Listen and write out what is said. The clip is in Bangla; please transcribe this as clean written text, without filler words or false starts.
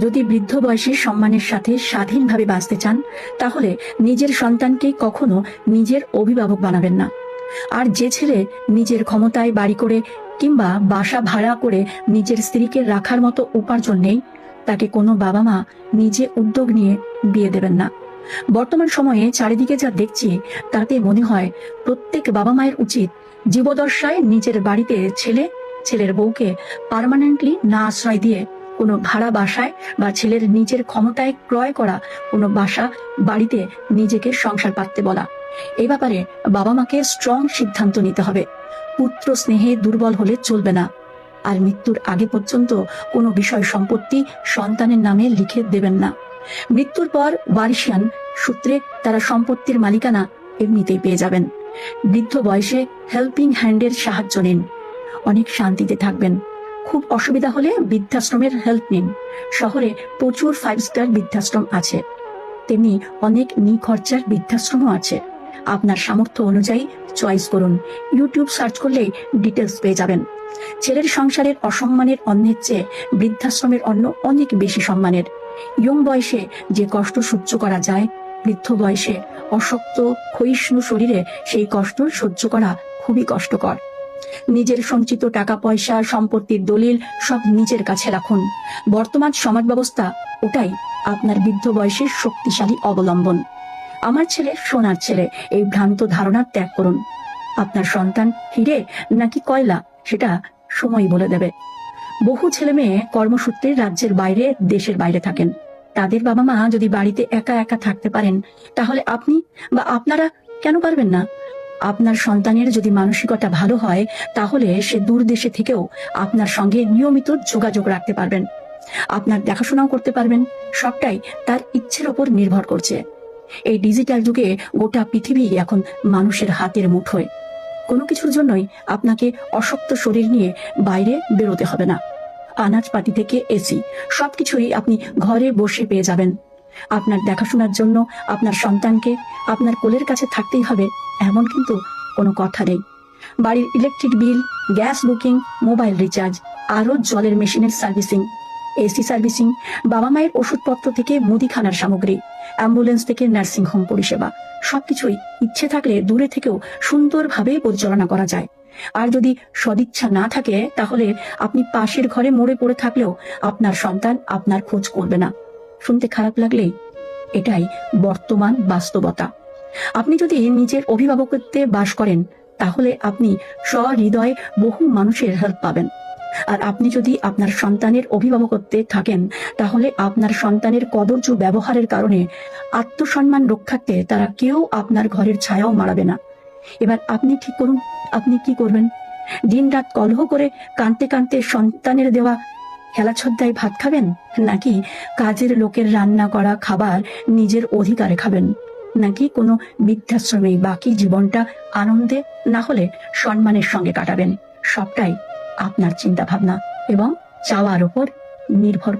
যদি বৃদ্ধ বয়সে সম্মানের সাথে স্বাধীনভাবে বাঁচতে চান, তাহলে নিজের সন্তানকে কখনো নিজের অভিভাবক বানাবেন না। আর যে ছেলে নিজের ক্ষমতায় বাড়ি করে কিংবা বাসা ভাড়া করে নিজের স্ত্রীকে রাখার মতো উপার্জন নেই, তাকে কোনো বাবা মা নিজে উদ্যোগ নিয়ে বিয়ে দেবেন না। বর্তমান সময়ে চারিদিকে যা দেখছি, তাতে মনে হয় প্রত্যেক বাবা মায়ের উচিত জীবদশায় নিজের বাড়িতে ছেলের বউকে পার্মানেন্টলি না আশ্রয় দিয়ে কোনো ভাড়া বাসায় বা ছেলের নিজের ক্ষমতায় ক্রয় করা কোনো বাসা বাড়িতে নিজেকে সংসার পাততে বলা। এই ব্যাপারে বাবা মাকে স্ট্রং সিদ্ধান্ত নিতে হবে। পুত্র স্নেহে দুর্বল হলে চলবে না। আর মৃত্যুর আগে পর্যন্ত কোনো বিষয় সম্পত্তি সন্তানের নামে লিখে দেবেন না। মৃত্যুর পর ওয়ারিশিয়ান সূত্রে তারা সম্পত্তির মালিকানা এমনিতেই পেয়ে যাবেন। বৃদ্ধ বয়সে হেল্পিং হ্যান্ডের সাহায্য নিন, অনেক শান্তিতে থাকবেন। খুব অসুবিধা হলে বৃদ্ধাশ্রমের হেল্প নিন। শহরে প্রচুর 5 স্টার বৃদ্ধাশ্রম আছে, তেমনি অনেক নিখরচার বৃদ্ধাশ্রমও আছে। আপনার সামর্থ্য অনুযায়ী চয়েস করুন। ইউটিউব সার্চ করলেই ডিটেলস পেয়ে যাবেন। ছেলের সংসারের অসম্মানের অন্যের চেয়ে বৃদ্ধাশ্রমের অন্য অনেক বেশি সম্মানের। ইয়ং বয়সে যে কষ্ট সহ্য করা যায়, বৃদ্ধ বয়সে অশক্ত ক্ষয়িষ্ণু শরীরে সেই কষ্ট সহ্য করা খুবই কষ্টকর। নিজের সঞ্চিত টাকা পয়সা, সম্পত্তির দলিল সব নিজের কাছে রাখুন। বর্তমান সমাজ ব্যবস্থা ওটাই আপনার বৃদ্ধ বয়সের শক্তিশালী অবলম্বন। আমার ছেলে সোনার ছেলে, এই ভ্রান্ত ধারণা ত্যাগ করুন। আপনার সন্তান হিরে নাকি কয়লা, সেটা সময় বলে দেবে। বহু ছেলে মেয়ে কর্মসূত্রে রাজ্যের বাইরে, দেশের বাইরে থাকেন। তাদের বাবা মা যদি বাড়িতে একা একা থাকতে পারেন, তাহলে আপনি বা আপনারা কেন পারবেন না? আপনার সন্তানের যদি মানসিকতা ভালো হয়, তাহলে সে দূর দেশে থেকেও আপনার সঙ্গে নিয়মিত যোগাযোগ রাখতে পারবেন, আপনার দেখাশোনাও করতে পারবেন। সবটাই তার ইচ্ছের ওপর নির্ভর করছে। এই ডিজিটাল যুগে গোটা পৃথিবী এখন মানুষের হাতের মুঠোয়। কোনো কিছুর জন্যই আপনাকে অশক্ত শরীর নিয়ে বাইরে বেরোতে হবে না। আনাজপাতি থেকে এসি সবকিছুই আপনি ঘরে বসে পেয়ে যাবেন। আপনার দেখাশোনার জন্য আপনার সন্তানকে আপনার কোলের কাছে থাকতেই হবে এমন কিন্তু কোনো কথা নেই। বাড়ির electric bill, gas booking, mobile recharge, আরো জলের মেশিনের সার্ভিসিং, এসি সার্ভিসিং, বাবা মায়ের ওষুধপত্র থেকে মুদিখানার সামগ্রী, অ্যাম্বুলেন্স থেকে নার্সিং হোম পরিষেবা, সবকিছুই ইচ্ছে থাকলে দূরে থেকেও সুন্দরভাবে পরিচালনা করা যায়। আর যদি সদিচ্ছা না থাকে, তাহলে আপনি পাশের ঘরে মরে পড়ে থাকলেও আপনার সন্তান আপনার খোঁজ করবে না। শুনতে খারাপ লাগলেই এটাই বর্তমান বাস্তবতা। আপনি যদি নিজের অভিভাবকত্বে বাস করেন, তাহলে আপনি সহৃদয় বহু মানুষের হেল্প পাবেন। আর আপনি যদি আপনার সন্তানের অভিভাবকত্বে থাকেন, তাহলে আপনার সন্তানের কদর্য ব্যবহারের কারণে আত্মসম্মান রক্ষার্থে তারা কেউ আপনার ঘরের ছায়াও মারাবে না। এবার আপনি ঠিক করুন, আপনি কি করবেন? দিন রাত কলহ করে কাঁদতে কাঁদতে সন্তানের দেওয়া হেলাছদ্দায় ভাত খাবেন, নাকি কাজের লোকের রান্না করা খাবার নিজের অধিকারে খাবেন, নাকি কোনো বৃদ্ধাশ্রমে বাকি জীবনটা আনন্দে না হলে সম্মানের সঙ্গে কাটাবেন? সবটাই আপনার চিন্তা ভাবনা এবং চাওয়ার উপর নির্ভর